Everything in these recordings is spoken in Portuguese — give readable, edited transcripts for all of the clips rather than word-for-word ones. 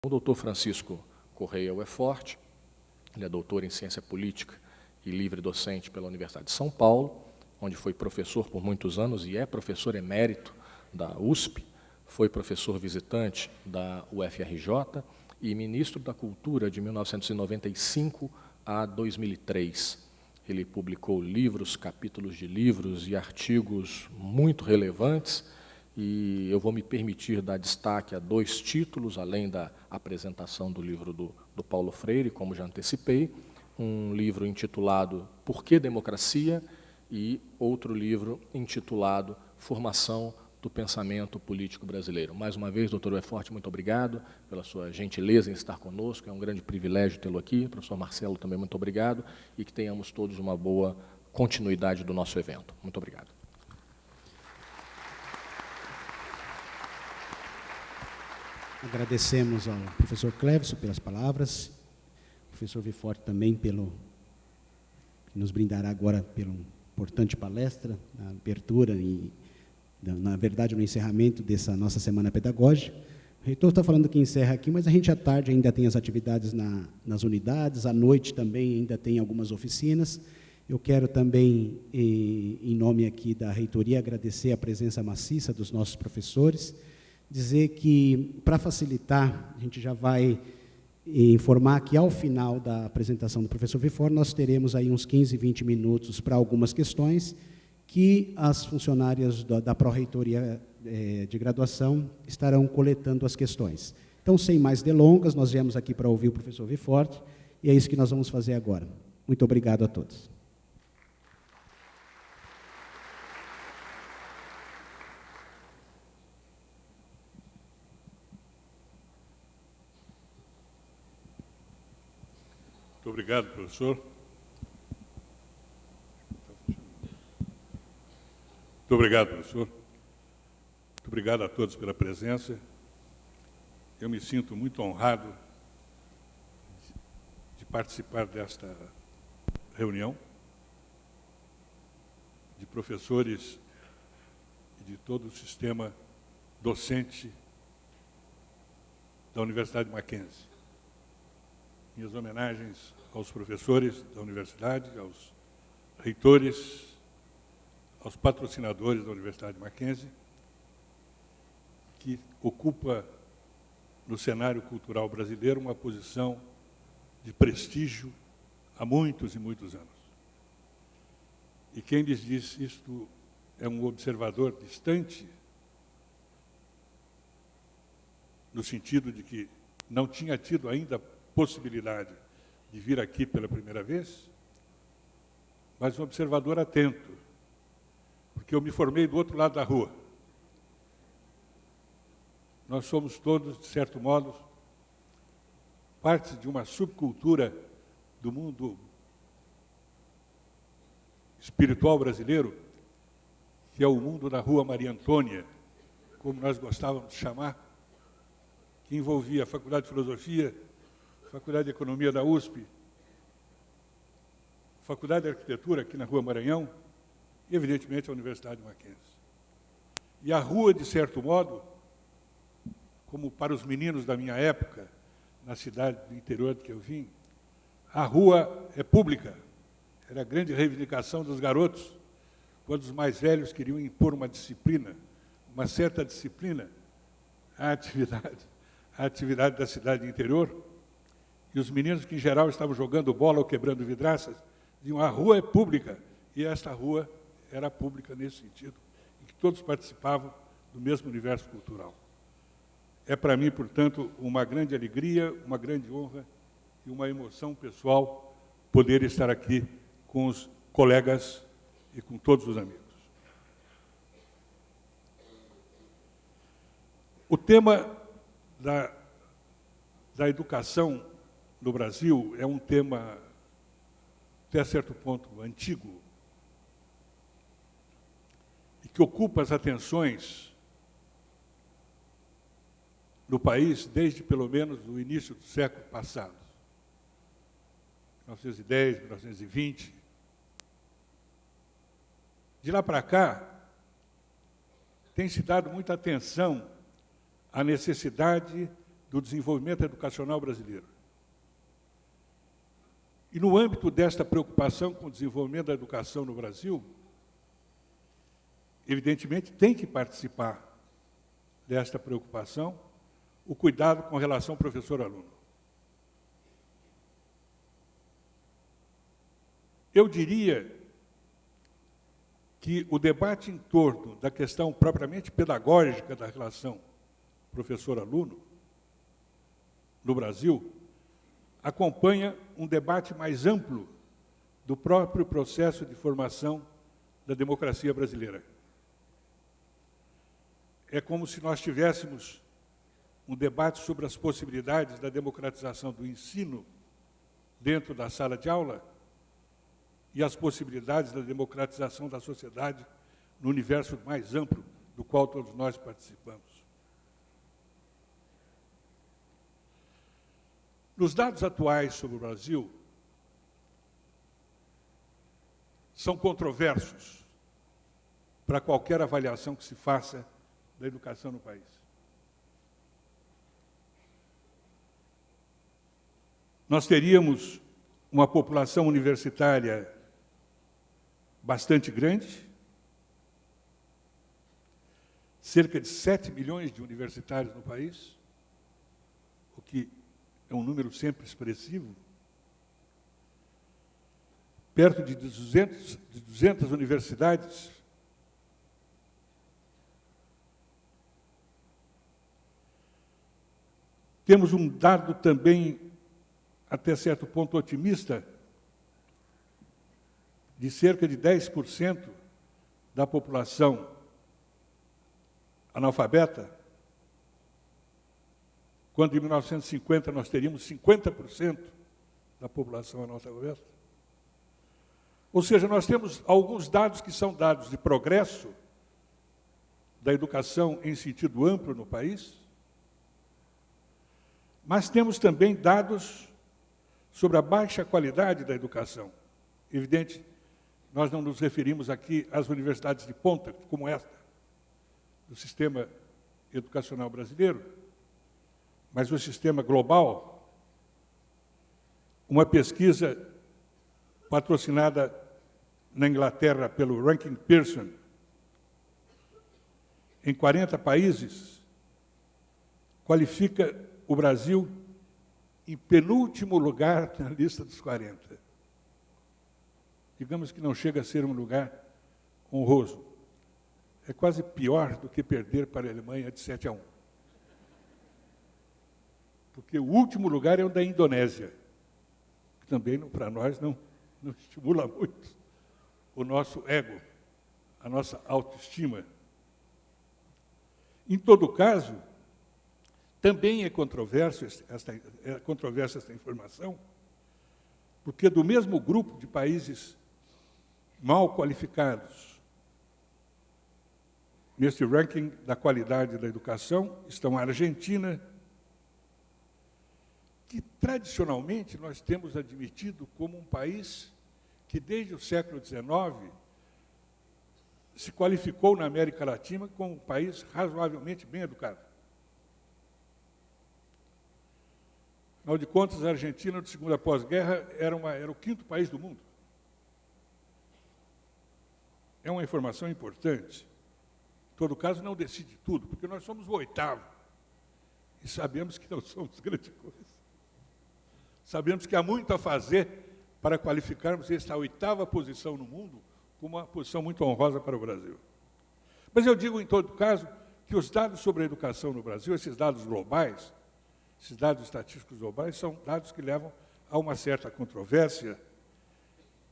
O doutor Francisco Correia Ueforte, ele é doutor em Ciência Política e livre docente pela Universidade de São Paulo, onde foi professor por muitos anos e é professor emérito da USP, foi professor visitante da UFRJ e ministro da Cultura de 1995 a 2003. Ele publicou livros, capítulos de livros e artigos muito relevantes, e eu vou me permitir dar destaque a 2 títulos, além da apresentação do livro do Paulo Freire, como já antecipei, um livro intitulado Por que Democracia? E outro livro intitulado Formação do Pensamento Político Brasileiro. Mais uma vez, doutor Ueforte, muito obrigado pela sua gentileza em estar conosco, é um grande privilégio tê-lo aqui. Professor Marcelo, também muito obrigado, e que tenhamos todos uma boa continuidade do nosso evento. Muito obrigado. Agradecemos ao professor Cleverson pelas palavras, ao professor Ueforte também que nos brindará agora pela importante palestra, na abertura e, na verdade, no encerramento dessa nossa semana pedagógica. O reitor está falando que encerra aqui, mas a gente à tarde ainda tem as atividades nas unidades, à noite também ainda tem algumas oficinas. Eu quero também, em nome aqui da reitoria, agradecer a presença maciça dos nossos professores, dizer que, para facilitar, a gente já vai informar que, ao final da apresentação do professor Ueforte, nós teremos aí uns 15, 20 minutos para algumas questões que as funcionárias da Pró-Reitoria de Graduação estarão coletando as questões. Então, sem mais delongas, nós viemos aqui para ouvir o professor Ueforte, e é isso que nós vamos fazer agora. Muito obrigado a todos. Muito obrigado, professor. Muito obrigado, professor. Muito obrigado a todos pela presença. Eu me sinto muito honrado de participar desta reunião de professores e de todo o sistema docente da Universidade Mackenzie. Minhas homenagens aos professores da universidade, aos reitores, aos patrocinadores da Universidade Mackenzie, que ocupa no cenário cultural brasileiro uma posição de prestígio há muitos e muitos anos. E quem lhes diz isto é um observador distante, no sentido de que não tinha tido ainda possibilidade de vir aqui pela primeira vez, mas um observador atento, porque eu me formei do outro lado da rua. Nós somos todos, de certo modo, parte de uma subcultura do mundo espiritual brasileiro, que é o mundo da Rua Maria Antônia, como nós gostávamos de chamar, que envolvia a Faculdade de Filosofia, Faculdade de Economia da USP, Faculdade de Arquitetura aqui na Rua Maranhão e, evidentemente, a Universidade Mackenzie. E a rua, de certo modo, como para os meninos da minha época, na cidade do interior de que eu vim, a rua é pública. Era a grande reivindicação dos garotos, quando os mais velhos queriam impor uma disciplina, uma certa disciplina, à atividade da cidade do interior. E os meninos que, em geral, estavam jogando bola ou quebrando vidraças, diziam, a rua é pública. E esta rua era pública nesse sentido, em que todos participavam do mesmo universo cultural. É para mim, portanto, uma grande alegria, uma grande honra e uma emoção pessoal poder estar aqui com os colegas e com todos os amigos. O tema da educação no Brasil é um tema, até certo ponto, antigo, e que ocupa as atenções no país desde, pelo menos, o início do século passado, 1910, 1920. De lá para cá, tem se dado muita atenção à necessidade do desenvolvimento educacional brasileiro. E no âmbito desta preocupação com o desenvolvimento da educação no Brasil, evidentemente tem que participar desta preocupação o cuidado com relação professor-aluno. Eu diria que o debate em torno da questão propriamente pedagógica da relação professor-aluno no Brasil acompanha um debate mais amplo do próprio processo de formação da democracia brasileira. É como se nós tivéssemos um debate sobre as possibilidades da democratização do ensino dentro da sala de aula e as possibilidades da democratização da sociedade no universo mais amplo do qual todos nós participamos. Nos dados atuais sobre o Brasil, são controversos para qualquer avaliação que se faça da educação no país. Nós teríamos uma população universitária bastante grande, cerca de 7 milhões de universitários no país, o que é um número sempre expressivo, perto de 200 universidades. Temos um dado também, até certo ponto, otimista, de cerca de 10% da população analfabeta, quando em 1950 nós teríamos 50% da população analfabeta. Ou seja, nós temos alguns dados que são dados de progresso da educação em sentido amplo no país, mas temos também dados sobre a baixa qualidade da educação. Evidente, nós não nos referimos aqui às universidades de ponta, como esta, do sistema educacional brasileiro, mas o sistema global. Uma pesquisa patrocinada na Inglaterra pelo Ranking Pearson, em 40 países, qualifica o Brasil em penúltimo lugar na lista dos 40. Digamos que não chega a ser um lugar honroso. É quase pior do que perder para a Alemanha de 7-1. Porque o último lugar é o da Indonésia, que também, para nós, não estimula muito o nosso ego, a nossa autoestima. Em todo caso, também é controversa esta informação, porque do mesmo grupo de países mal qualificados, neste ranking da qualidade da educação, estão a Argentina, que tradicionalmente nós temos admitido como um país que desde o século XIX se qualificou na América Latina como um país razoavelmente bem educado. Afinal de contas, a Argentina, de segunda pós-guerra, era o 5º país do mundo. É uma informação importante. Em todo caso, não decide tudo, porque nós somos o 8º. E sabemos que não somos grande coisa. Sabemos que há muito a fazer para qualificarmos esta 8ª posição no mundo como uma posição muito honrosa para o Brasil. Mas eu digo, em todo caso, que os dados sobre a educação no Brasil, esses dados globais, esses dados estatísticos globais, são dados que levam a uma certa controvérsia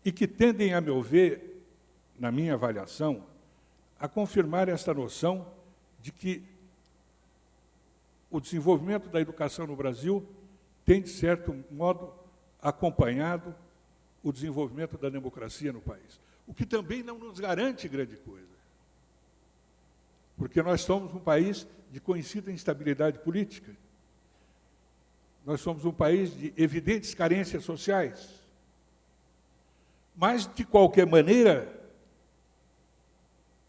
e que tendem, a meu ver, na minha avaliação, a confirmar esta noção de que o desenvolvimento da educação no Brasil tem, de certo modo, acompanhado o desenvolvimento da democracia no país. O que também não nos garante grande coisa. Porque nós somos um país de conhecida instabilidade política. Nós somos um país de evidentes carências sociais. Mas, de qualquer maneira,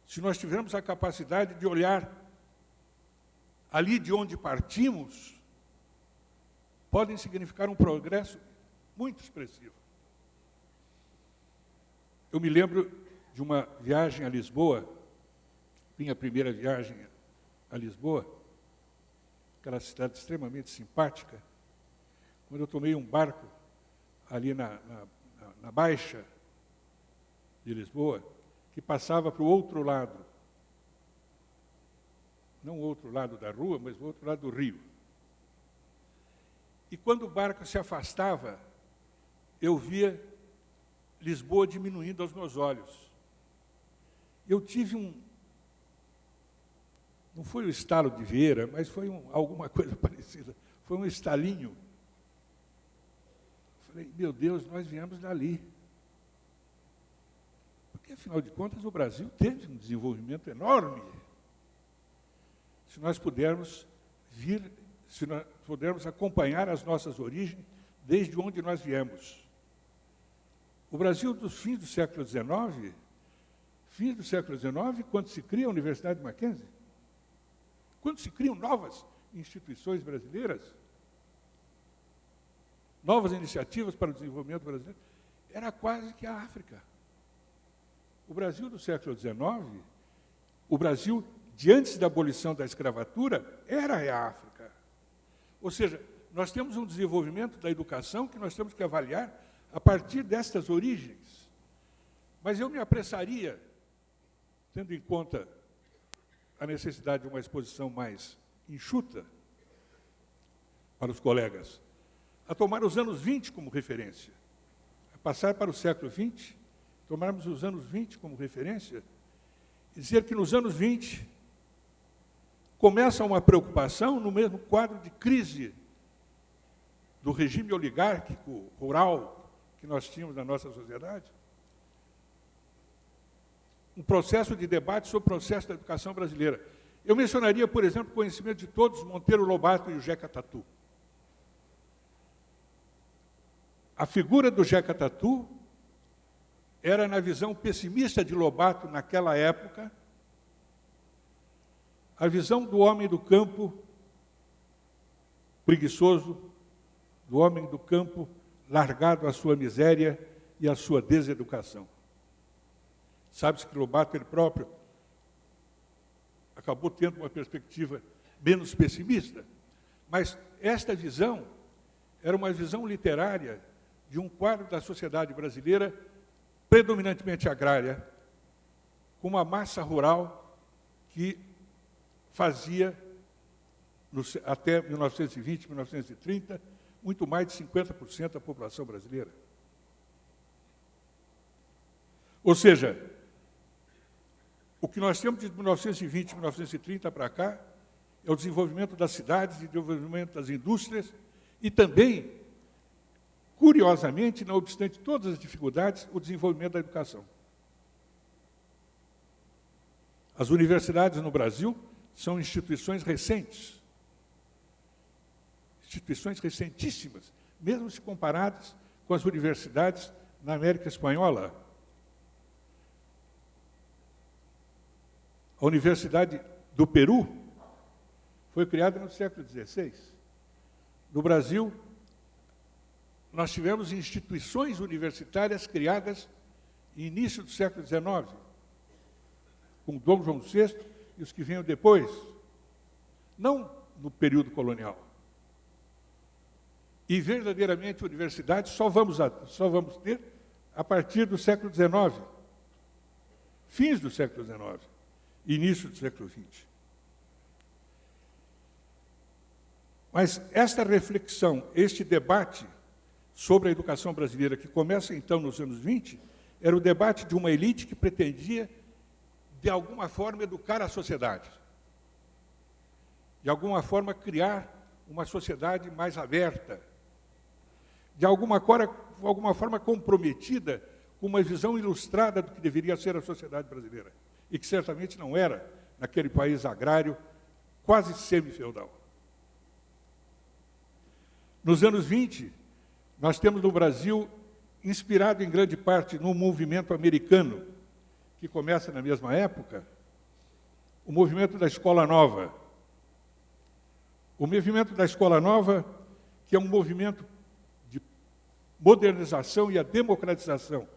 se nós tivermos a capacidade de olhar ali de onde partimos, podem significar um progresso muito expressivo. Eu me lembro de uma viagem a Lisboa, minha primeira viagem a Lisboa, aquela cidade extremamente simpática, quando eu tomei um barco ali na Baixa de Lisboa, que passava para o outro lado, não o outro lado da rua, mas o outro lado do rio. E quando o barco se afastava, eu via Lisboa diminuindo aos meus olhos. Eu tive não foi o estalo de Vieira, mas foi alguma coisa parecida, foi um estalinho. Falei, meu Deus, nós viemos dali. Porque, afinal de contas, o Brasil teve um desenvolvimento enorme. Se nós pudermos acompanhar as nossas origens desde onde nós viemos. O Brasil dos fins do século XIX, quando se cria a Universidade de Mackenzie, quando se criam novas instituições brasileiras, novas iniciativas para o desenvolvimento brasileiro, era quase que a África. O Brasil do século XIX, o Brasil de antes da abolição da escravatura, era a África. Ou seja, nós temos um desenvolvimento da educação que nós temos que avaliar a partir destas origens. Mas eu me apressaria, tendo em conta a necessidade de uma exposição mais enxuta para os colegas, a tomar os anos 20 como referência, a passar para o século XX, tomarmos os anos 20 como referência, e dizer que nos anos 20 começa uma preocupação no mesmo quadro de crise do regime oligárquico rural que nós tínhamos na nossa sociedade, um processo de debate sobre o processo da educação brasileira. Eu mencionaria, por exemplo, o conhecimento de todos, Monteiro Lobato e o Jeca Tatu. A figura do Jeca Tatu era, na visão pessimista de Lobato naquela época, a visão do homem do campo preguiçoso, do homem do campo largado à sua miséria e à sua deseducação. Sabe-se que Lobato, ele próprio, acabou tendo uma perspectiva menos pessimista, mas esta visão era uma visão literária de um quadro da sociedade brasileira predominantemente agrária, com uma massa rural que fazia, até 1920, 1930, muito mais de 50% da população brasileira. Ou seja, o que nós temos de 1920, 1930 para cá é o desenvolvimento das cidades, o desenvolvimento das indústrias e também, curiosamente, não obstante todas as dificuldades, o desenvolvimento da educação. As universidades no Brasil são instituições recentes, instituições recentíssimas, mesmo se comparadas com as universidades na América Espanhola. A Universidade do Peru foi criada no século XVI. No Brasil, nós tivemos instituições universitárias criadas no início do século XIX, com Dom João VI e os que vinham depois, não no período colonial. E, verdadeiramente, universidades só vamos ter a partir do século XIX, fins do século XIX, início do século XX. Mas esta reflexão, este debate sobre a educação brasileira, que começa, então, nos anos 20, era o debate de uma elite que pretendia, de alguma forma, educar a sociedade. De alguma forma, criar uma sociedade mais aberta. De alguma forma comprometida com uma visão ilustrada do que deveria ser a sociedade brasileira. E que certamente não era naquele país agrário, quase semi-feudal. Nos anos 20, nós temos no Brasil, inspirado em grande parte no movimento americano, que começa na mesma época, o movimento da Escola Nova. O movimento da Escola Nova que é um movimento de modernização e a democratização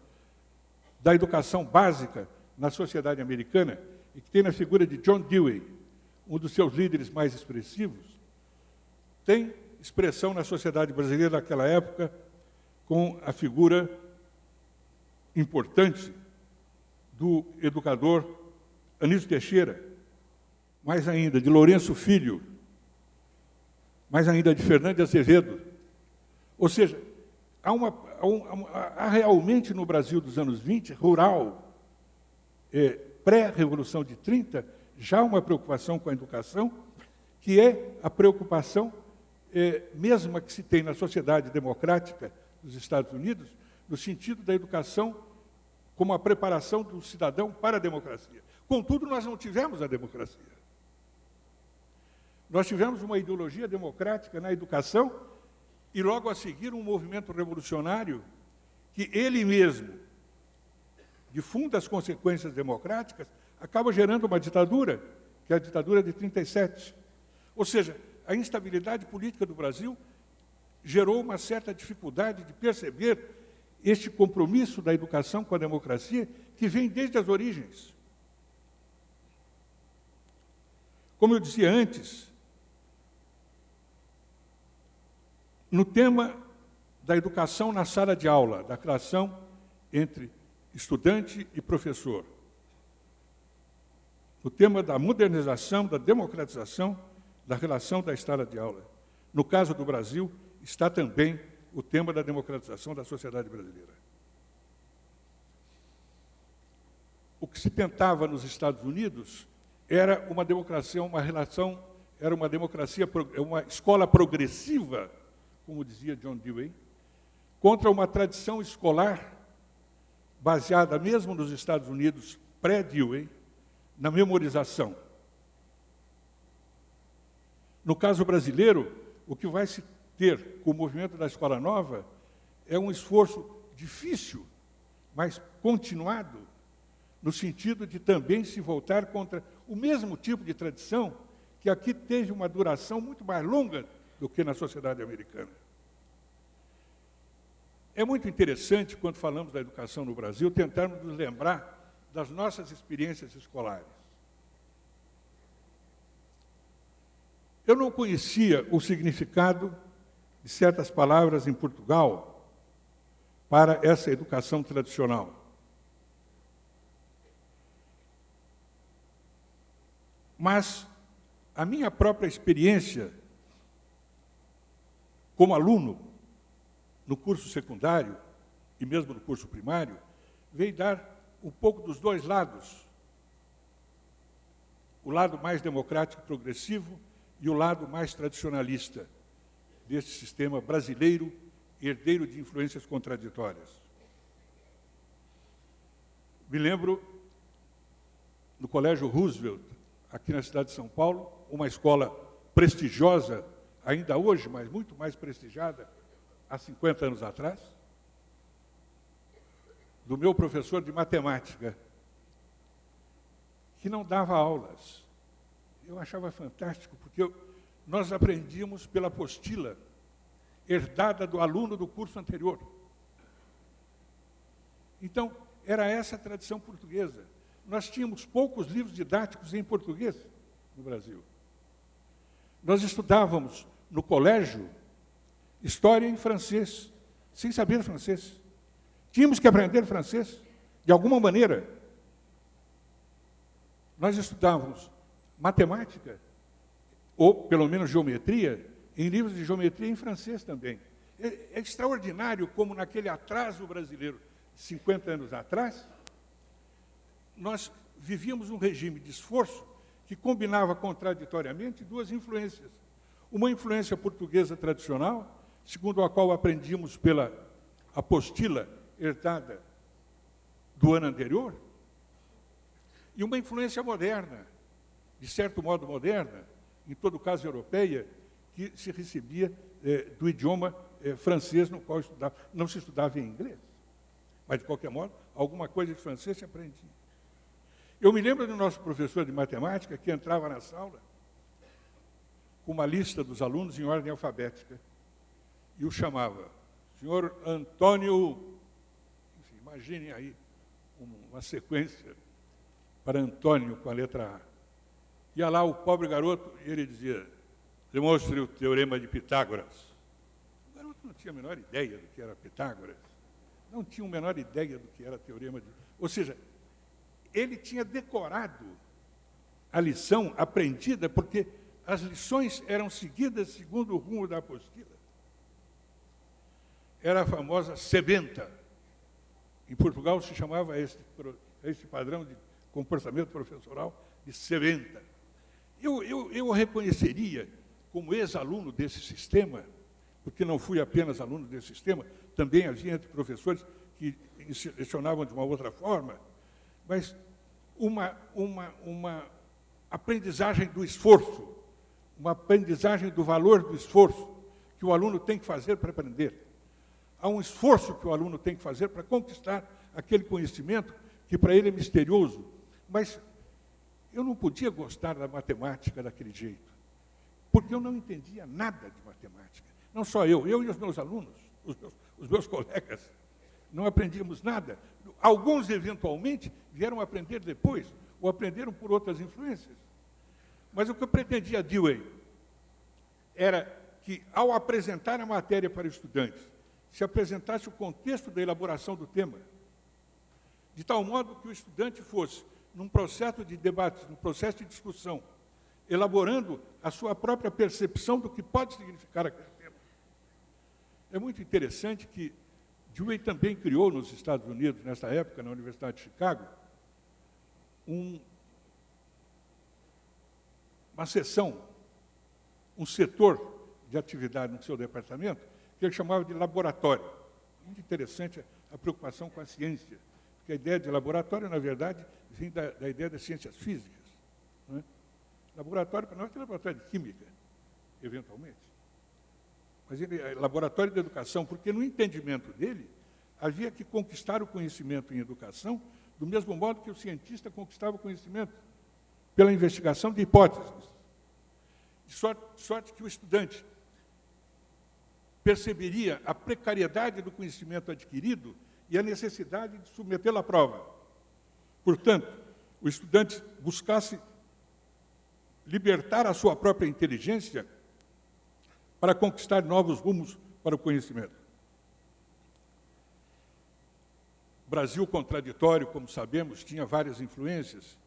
da educação básica na sociedade americana, e que tem na figura de John Dewey, um dos seus líderes mais expressivos, tem expressão na sociedade brasileira daquela época com a figura importante do educador Anísio Teixeira, mais ainda de Lourenço Filho, mais ainda de Fernando de Azevedo. Ou seja, há realmente no Brasil dos anos 20, rural, pré-Revolução de 30, já uma preocupação com a educação, que é a preocupação mesma que se tem na sociedade democrática dos Estados Unidos, no sentido da educação como a preparação do cidadão para a democracia. Contudo, nós não tivemos a democracia. Nós tivemos uma ideologia democrática na educação e, logo a seguir, um movimento revolucionário que ele mesmo, de fundas consequências democráticas, acaba gerando uma ditadura, que é a ditadura de 37. Ou seja, a instabilidade política do Brasil gerou uma certa dificuldade de perceber este compromisso da educação com a democracia que vem desde as origens. Como eu dizia antes, no tema da educação na sala de aula, da relação entre estudante e professor, no tema da modernização, da democratização da relação da sala de aula. No caso do Brasil, está também o tema da democratização da sociedade brasileira. O que se tentava nos Estados Unidos era uma democracia, uma escola progressiva, como dizia John Dewey, contra uma tradição escolar baseada, mesmo nos Estados Unidos, pré-Dewey, na memorização. No caso brasileiro, o que vai se ter com o movimento da Escola Nova é um esforço difícil, mas continuado, no sentido de também se voltar contra o mesmo tipo de tradição que aqui teve uma duração muito mais longa do que na sociedade americana. É muito interessante, quando falamos da educação no Brasil, tentarmos nos lembrar das nossas experiências escolares. Eu não conhecia o significado de certas palavras em Portugal para essa educação tradicional. Mas a minha própria experiência como aluno no curso secundário e mesmo no curso primário veio dar um pouco dos dois lados. O lado mais democrático e progressivo e o lado mais tradicionalista deste sistema brasileiro, herdeiro de influências contraditórias. Me lembro, no Colégio Roosevelt, aqui na cidade de São Paulo, uma escola prestigiosa, ainda hoje, mas muito mais prestigiada, há 50 anos atrás, do meu professor de matemática, que não dava aulas. Eu achava fantástico, porque nós aprendíamos pela apostila, herdada do aluno do curso anterior. Então, era essa a tradição portuguesa. Nós tínhamos poucos livros didáticos em português no Brasil. Nós estudávamos no colégio história em francês, sem saber francês. Tínhamos que aprender francês, de alguma maneira. Nós estudávamos matemática, ou pelo menos geometria, em livros de geometria em francês também. É extraordinário como naquele atraso brasileiro, 50 anos atrás, nós vivíamos um regime de esforço que combinava contraditoriamente duas influências. Uma influência portuguesa tradicional, segundo a qual aprendíamos pela apostila herdada do ano anterior, e uma influência moderna, de certo modo moderna, em todo caso europeia, que se recebia do idioma francês, no qual não se estudava em inglês. Mas, de qualquer modo, alguma coisa de francês se aprendia. Eu me lembro do nosso professor de matemática, que entrava na sala com uma lista dos alunos em ordem alfabética. e o chamava, senhor Antônio, enfim, imaginem aí uma sequência para Antônio com a letra A. Ia lá o pobre garoto e ele dizia, demonstre o teorema de Pitágoras. O garoto não tinha a menor ideia do que era Pitágoras, não tinha a menor ideia do que era teorema de... Ou seja, ele tinha decorado a lição aprendida, porque as lições eram seguidas segundo o rumo da apostila. Era a famosa sebenta. Em Portugal se chamava este padrão de comportamento professoral de sebenta. Eu reconheceria, como ex-aluno desse sistema, porque não fui apenas aluno desse sistema, também havia entre professores que lecionavam de uma outra forma, mas uma aprendizagem do esforço, uma aprendizagem do valor do esforço que o aluno tem que fazer para aprender. Há um esforço que o aluno tem que fazer para conquistar aquele conhecimento que para ele é misterioso. Mas eu não podia gostar da matemática daquele jeito, porque eu não entendia nada de matemática. Não só eu e os meus alunos, os meus colegas, não aprendíamos nada. Alguns, eventualmente, vieram aprender depois, ou aprenderam por outras influências. Mas o que eu pretendia, Dewey, era que, ao apresentar a matéria para estudantes, se apresentasse o contexto da elaboração do tema, de tal modo que o estudante fosse, num processo de debate, num processo de discussão, elaborando a sua própria percepção do que pode significar aquele tema. É muito interessante que Dewey também criou nos Estados Unidos, nessa época, na Universidade de Chicago, uma seção, um setor de atividade no seu departamento, que ele chamava de laboratório. Muito interessante a preocupação com a ciência, porque a ideia de laboratório, na verdade, vem da ideia das ciências físicas. Não é? Laboratório, para nós, é laboratório de química, eventualmente. Mas ele é laboratório de educação, porque no entendimento dele, havia que conquistar o conhecimento em educação do mesmo modo que o cientista conquistava o conhecimento, pela investigação de hipóteses. De sorte que o estudante perceberia a precariedade do conhecimento adquirido e a necessidade de submetê-lo à prova. Portanto, o estudante buscasse libertar a sua própria inteligência para conquistar novos rumos para o conhecimento. O Brasil contraditório, como sabemos, tinha várias influências,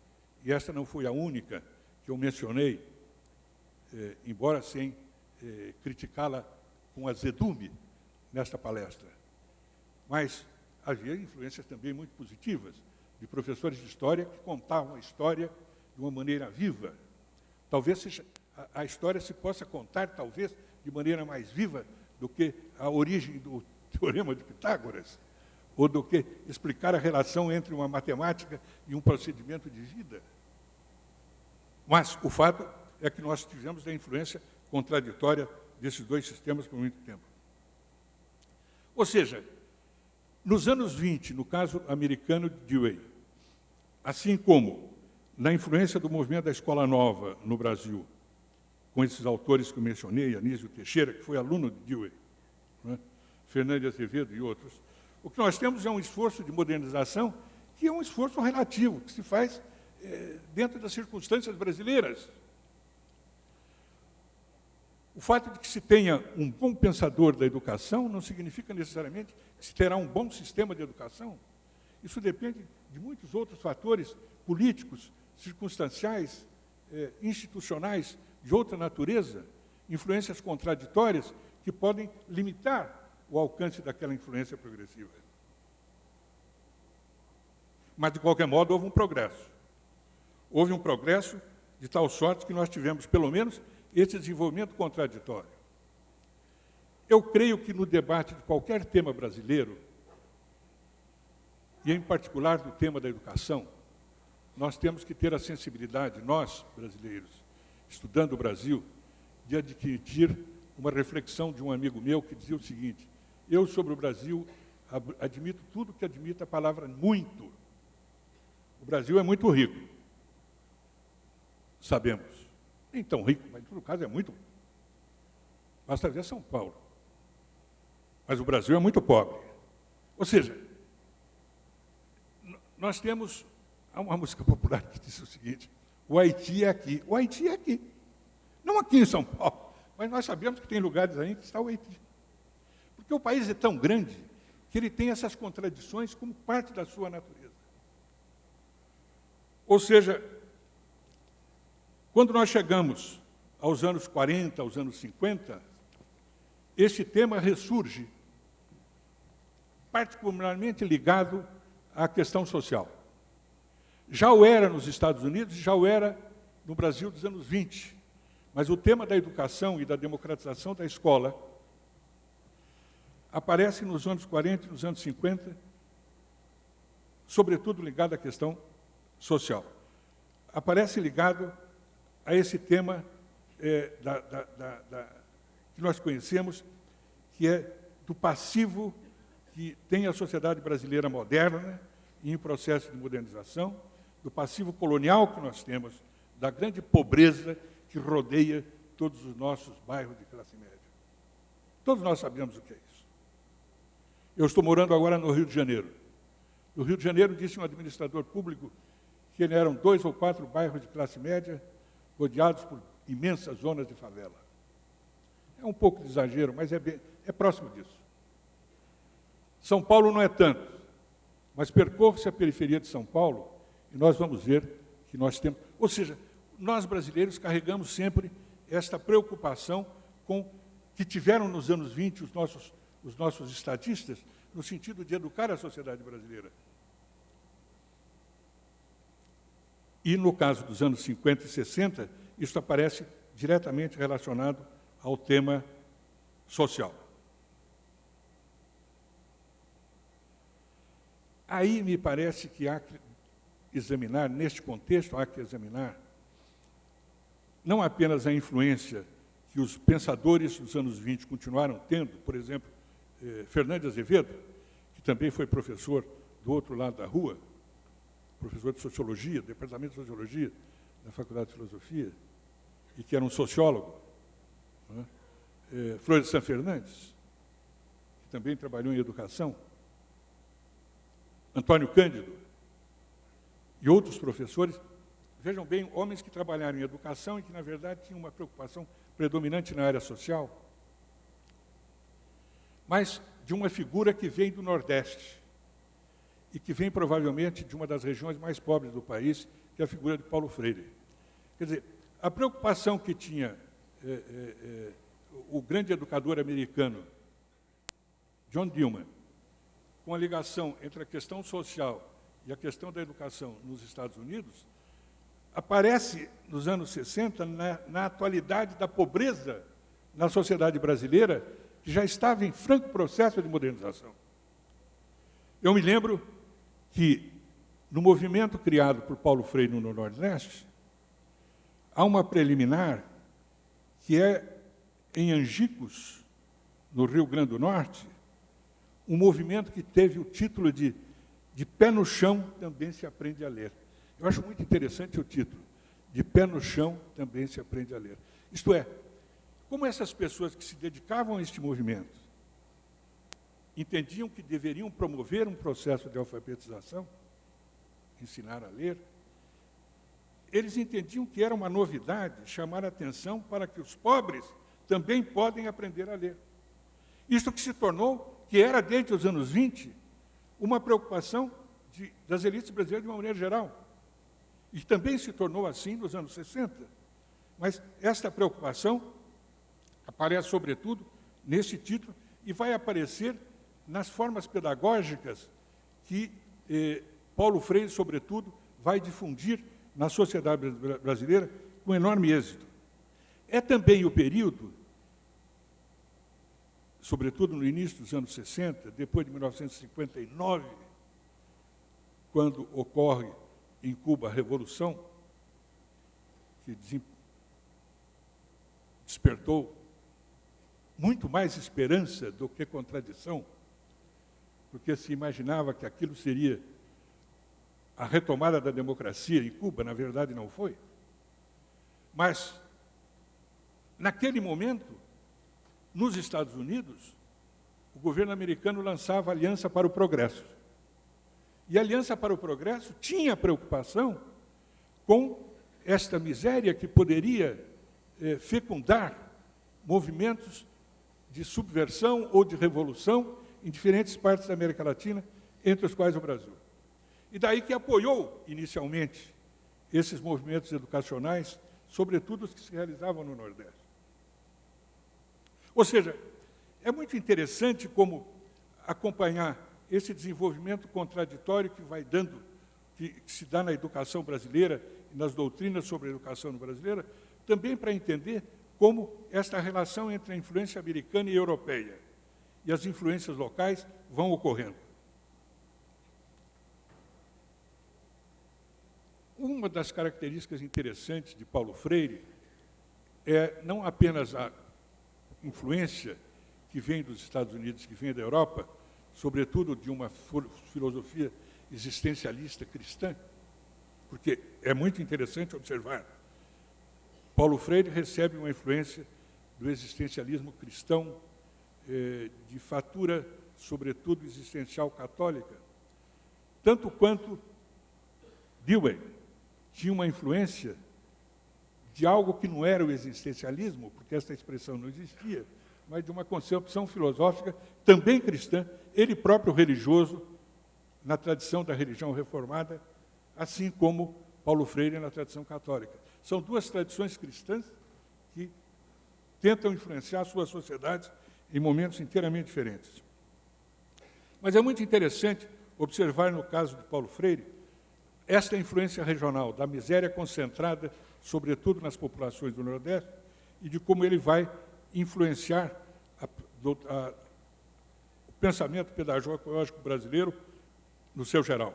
e esta não foi a única que eu mencionei, embora sem criticá-la com azedume nesta palestra. Mas havia influências também muito positivas, de professores de história que contavam a história de uma maneira viva. Talvez a história se possa contar, talvez, de maneira mais viva do que a origem do teorema de Pitágoras, ou do que explicar a relação entre uma matemática e um procedimento de vida. Mas o fato é que nós tivemos a influência contraditória desses dois sistemas por muito tempo. Ou seja, nos anos 20, no caso americano de Dewey, assim como na influência do movimento da Escola Nova no Brasil, com esses autores que eu mencionei, Anísio Teixeira, que foi aluno de Dewey, né? Fernando Azevedo e outros, o que nós temos é um esforço de modernização que é um esforço relativo, que se faz dentro das circunstâncias brasileiras. O fato de que se tenha um bom pensador da educação não significa necessariamente que se terá um bom sistema de educação. Isso depende de muitos outros fatores políticos, circunstanciais, institucionais, de outra natureza, influências contraditórias que podem limitar o alcance daquela influência progressiva. Mas, de qualquer modo, houve um progresso. Houve um progresso de tal sorte que nós tivemos, pelo menos, esse desenvolvimento contraditório. Eu creio que no debate de qualquer tema brasileiro, e em particular do tema da educação, nós temos que ter a sensibilidade, nós, brasileiros, estudando o Brasil, de adquirir uma reflexão de um amigo meu que dizia o seguinte: eu, sobre o Brasil, admito tudo que admite a palavra muito. O Brasil é muito rico. Sabemos. Nem tão rico, mas, no caso, é muito rico. Basta ver São Paulo. mas o Brasil é muito pobre. Ou seja, nós temos... Há uma música popular que diz o seguinte: o Haiti é aqui. O Haiti é aqui. Não aqui em São Paulo, mas nós sabemos que tem lugares aí que está o Haiti. Porque o país é tão grande que ele tem essas contradições como parte da sua natureza. Ou seja, quando nós chegamos aos anos 40, aos anos 50, esse tema ressurge, particularmente ligado à questão social. Já o era nos Estados Unidos, já o era no Brasil dos anos 20. Mas o tema da educação e da democratização da escola aparece nos anos 40 e nos anos 50, sobretudo ligado à questão social. Aparece ligado a esse tema que nós conhecemos, que é do passivo que tem a sociedade brasileira moderna, em processo de modernização, do passivo colonial que nós temos, da grande pobreza que rodeia todos os nossos bairros de classe média. Todos nós sabemos o que é isso. Eu estou morando agora no Rio de Janeiro. No Rio de Janeiro, disse um administrador público que eram 2 ou 4 bairros de classe média rodeados por imensas zonas de favela. É um pouco de exagero, mas é próximo disso. São Paulo não é tanto, mas percorra-se a periferia de São Paulo e nós vamos ver que nós temos... Ou seja, nós brasileiros carregamos sempre esta preocupação com que tiveram nos anos 20 os nossos estatistas, no sentido de educar a sociedade brasileira. E, no caso dos anos 50 e 60, isso aparece diretamente relacionado ao tema social. Aí me parece que há que examinar, neste contexto, há que examinar não apenas a influência que os pensadores dos anos 20 continuaram tendo, por exemplo, Fernando Azevedo, que também foi professor do outro lado da rua, professor de Sociologia, Departamento de Sociologia da Faculdade de Filosofia, e que era um sociólogo, né? Flores de Sá Fernandes, que também trabalhou em educação, Antônio Cândido e outros professores, vejam bem, homens que trabalharam em educação e que, na verdade, tinham uma preocupação predominante na área social, mas de uma figura que vem do Nordeste e que vem, provavelmente, de uma das regiões mais pobres do país, que é a figura de Paulo Freire. Quer dizer, a preocupação que tinha o grande educador americano, John Dewey, com a ligação entre a questão social e a questão da educação nos Estados Unidos, aparece nos anos 60 na atualidade da pobreza na sociedade brasileira, que já estava em franco processo de modernização. Eu me lembro que, no movimento criado por Paulo Freire no Nordeste, há uma preliminar que é em Angicos, no Rio Grande do Norte, um movimento que teve o título de Pé no Chão também se aprende a ler. Eu acho muito interessante o título, De Pé no Chão também se aprende a ler. Isto é, como essas pessoas que se dedicavam a este movimento entendiam que deveriam promover um processo de alfabetização, ensinar a ler, eles entendiam que era uma novidade chamar a atenção para que os pobres também podem aprender a ler. Isso que se tornou, que era desde os anos 20, uma preocupação das elites brasileiras de uma maneira geral. E também se tornou assim nos anos 60. Mas esta preocupação aparece, sobretudo, nesse título e vai aparecer nas formas pedagógicas que Paulo Freire, sobretudo, vai difundir na sociedade brasileira com enorme êxito. É também o período, sobretudo no início dos anos 60, depois de 1959, quando ocorre em Cuba a Revolução, que despertou muito mais esperança do que contradição, porque se imaginava que aquilo seria a retomada da democracia em Cuba, na verdade não foi. Mas, naquele momento, nos Estados Unidos, o governo americano lançava a Aliança para o Progresso. E a Aliança para o Progresso tinha preocupação com esta miséria que poderia fecundar movimentos de subversão ou de revolução em diferentes partes da América Latina, entre os quais o Brasil. E daí que apoiou, inicialmente, esses movimentos educacionais, sobretudo os que se realizavam no Nordeste. Ou seja, é muito interessante como acompanhar esse desenvolvimento contraditório que vai dando, que se dá na educação brasileira e nas doutrinas sobre a educação brasileira, também para entender como esta relação entre a influência americana e europeia e as influências locais vão ocorrendo. Uma das características interessantes de Paulo Freire é não apenas a influência que vem dos Estados Unidos, que vem da Europa, sobretudo de uma filosofia existencialista cristã, porque é muito interessante observar. Paulo Freire recebe uma influência do existencialismo cristão, de fatura, sobretudo, existencial católica, tanto quanto Dewey tinha uma influência de algo que não era o existencialismo, porque essa expressão não existia, mas de uma concepção filosófica também cristã, ele próprio religioso, na tradição da religião reformada, assim como Paulo Freire na tradição católica. São duas tradições cristãs que tentam influenciar suas sociedades em momentos inteiramente diferentes. Mas é muito interessante observar, no caso de Paulo Freire, esta influência regional da miséria concentrada, sobretudo nas populações do Nordeste, e de como ele vai influenciar o pensamento pedagógico brasileiro no seu geral.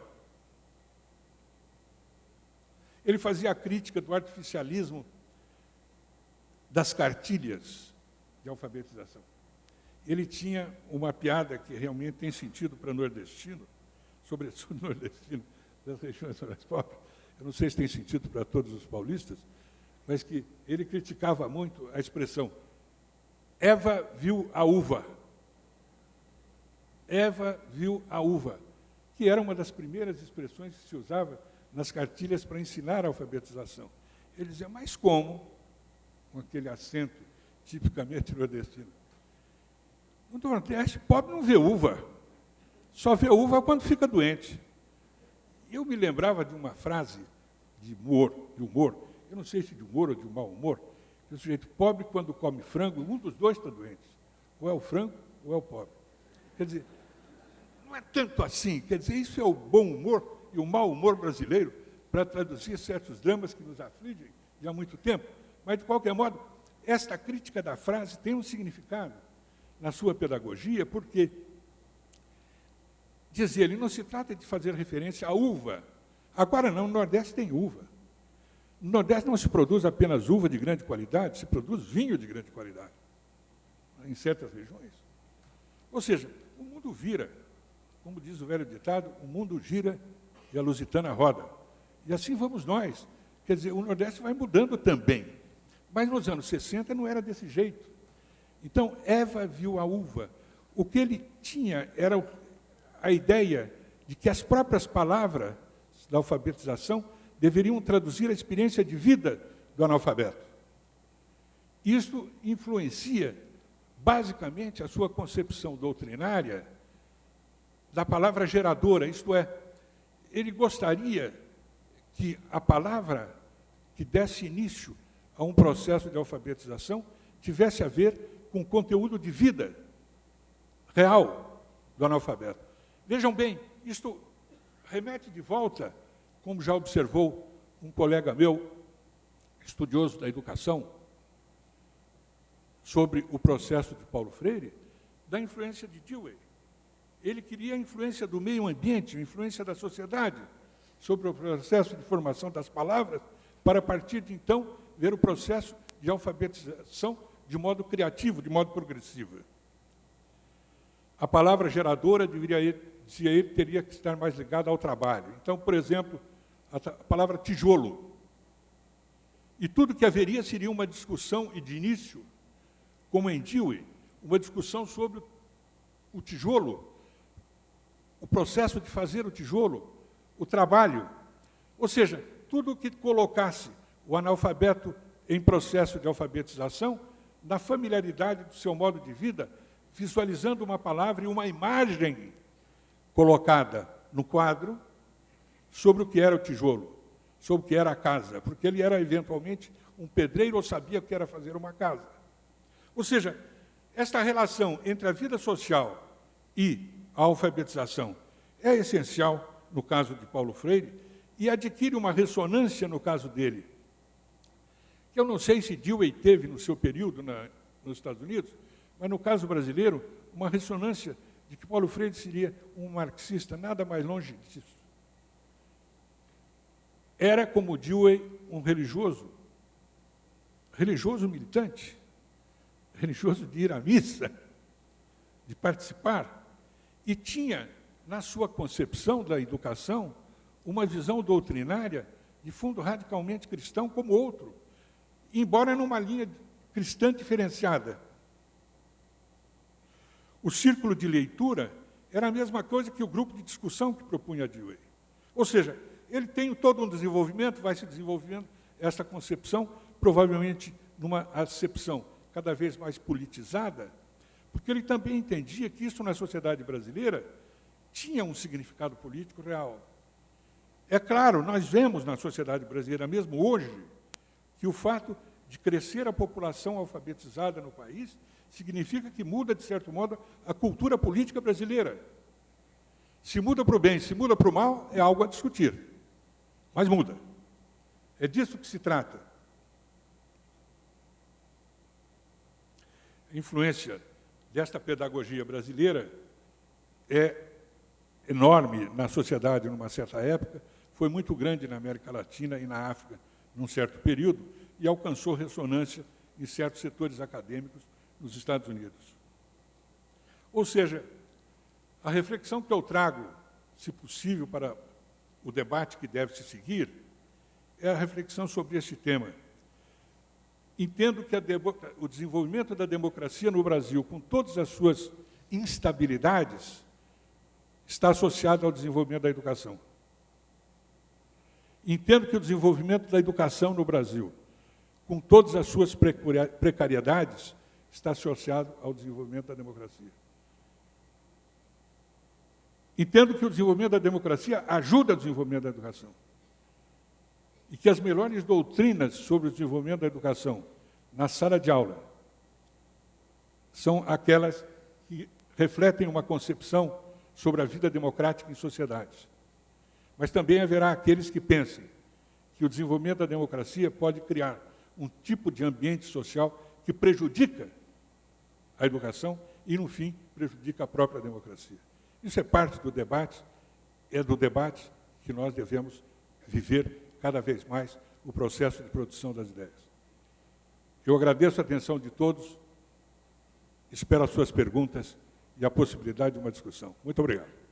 Ele fazia a crítica do artificialismo das cartilhas de alfabetização. Ele tinha uma piada que realmente tem sentido para nordestino, sobretudo nordestino das regiões mais pobres. Eu não sei se tem sentido para todos os paulistas, mas que ele criticava muito a expressão Eva viu a uva. Eva viu a uva, que era uma das primeiras expressões que se usava nas cartilhas para ensinar a alfabetização. Ele dizia, mas como? Com aquele acento tipicamente nordestino. No Nordeste, pobre não vê uva. Só vê uva quando fica doente. Eu me lembrava de uma frase de humor, eu não sei se de humor ou de mau humor, que o sujeito pobre, quando come frango, um dos dois está doente. Ou é o frango ou é o pobre. Quer dizer, não é tanto assim. Quer dizer, isso é o bom humor e o mau humor brasileiro para traduzir certos dramas que nos afligem já há muito tempo. Mas, de qualquer modo, esta crítica da frase tem um significado na sua pedagogia, porque, dizia ele, não se trata de fazer referência à uva. Agora não, no Nordeste tem uva. No Nordeste não se produz apenas uva de grande qualidade, se produz vinho de grande qualidade, em certas regiões. Ou seja, o mundo vira, como diz o velho ditado, o mundo gira e a lusitana roda. E assim vamos nós. Quer dizer, o Nordeste vai mudando também. Mas nos anos 60 não era desse jeito. Então, Eva viu a uva. O que ele tinha era a ideia de que as próprias palavras da alfabetização deveriam traduzir a experiência de vida do analfabeto. Isso influencia, basicamente, a sua concepção doutrinária da palavra geradora, isto é, ele gostaria que a palavra que desse início a um processo de alfabetização tivesse a ver com o conteúdo de vida real do analfabeto. Vejam bem, isto remete de volta, como já observou um colega meu, estudioso da educação, sobre o processo de Paulo Freire, da influência de Dewey. Ele queria a influência do meio ambiente, a influência da sociedade, sobre o processo de formação das palavras, para, a partir de então, ver o processo de alfabetização de modo criativo, de modo progressivo. A palavra geradora, dizia ele, teria que estar mais ligada ao trabalho. Então, por exemplo, a palavra tijolo. E tudo que haveria seria uma discussão, e de início, como em Dewey, uma discussão sobre o tijolo, o processo de fazer o tijolo, o trabalho. Ou seja, tudo que colocasse o analfabeto em processo de alfabetização, na familiaridade do seu modo de vida, visualizando uma palavra e uma imagem colocada no quadro sobre o que era o tijolo, sobre o que era a casa, porque ele era, eventualmente, um pedreiro ou sabia o que era fazer uma casa. Ou seja, esta relação entre a vida social e a alfabetização é essencial no caso de Paulo Freire e adquire uma ressonância no caso dele, que eu não sei se Dewey teve no seu período nos Estados Unidos, mas no caso brasileiro, uma ressonância de que Paulo Freire seria um marxista, nada mais longe disso. Era, como Dewey, um religioso militante, religioso de ir à missa, de participar, e tinha, na sua concepção da educação, uma visão doutrinária de fundo radicalmente cristão como outro, embora numa linha cristã diferenciada. O círculo de leitura era a mesma coisa que o grupo de discussão que propunha Dewey. Ou seja, ele tem todo um desenvolvimento, vai se desenvolvendo essa concepção, provavelmente numa acepção cada vez mais politizada, porque ele também entendia que isso na sociedade brasileira tinha um significado político real. É claro, nós vemos na sociedade brasileira, mesmo hoje, que o fato de crescer a população alfabetizada no país significa que muda, de certo modo, a cultura política brasileira. Se muda para o bem, se muda para o mal, é algo a discutir. Mas muda. É disso que se trata. A influência desta pedagogia brasileira é enorme na sociedade numa certa época, foi muito grande na América Latina e na África num certo período e alcançou ressonância em certos setores acadêmicos nos Estados Unidos. Ou seja, a reflexão que eu trago, se possível, para o debate que deve se seguir, é a reflexão sobre este tema. Entendo que o desenvolvimento da democracia no Brasil, com todas as suas instabilidades, está associado ao desenvolvimento da educação. Entendo que o desenvolvimento da educação no Brasil, com todas as suas precariedades, está associado ao desenvolvimento da democracia. Entendo que o desenvolvimento da democracia ajuda o desenvolvimento da educação. E que as melhores doutrinas sobre o desenvolvimento da educação na sala de aula são aquelas que refletem uma concepção sobre a vida democrática em sociedades. Mas também haverá aqueles que pensem que o desenvolvimento da democracia pode criar um tipo de ambiente social que prejudica a educação e, no fim, prejudica a própria democracia. Isso é parte do debate, é do debate que nós devemos viver cada vez mais o processo de produção das ideias. Eu agradeço a atenção de todos, espero as suas perguntas e a possibilidade de uma discussão. Muito obrigado.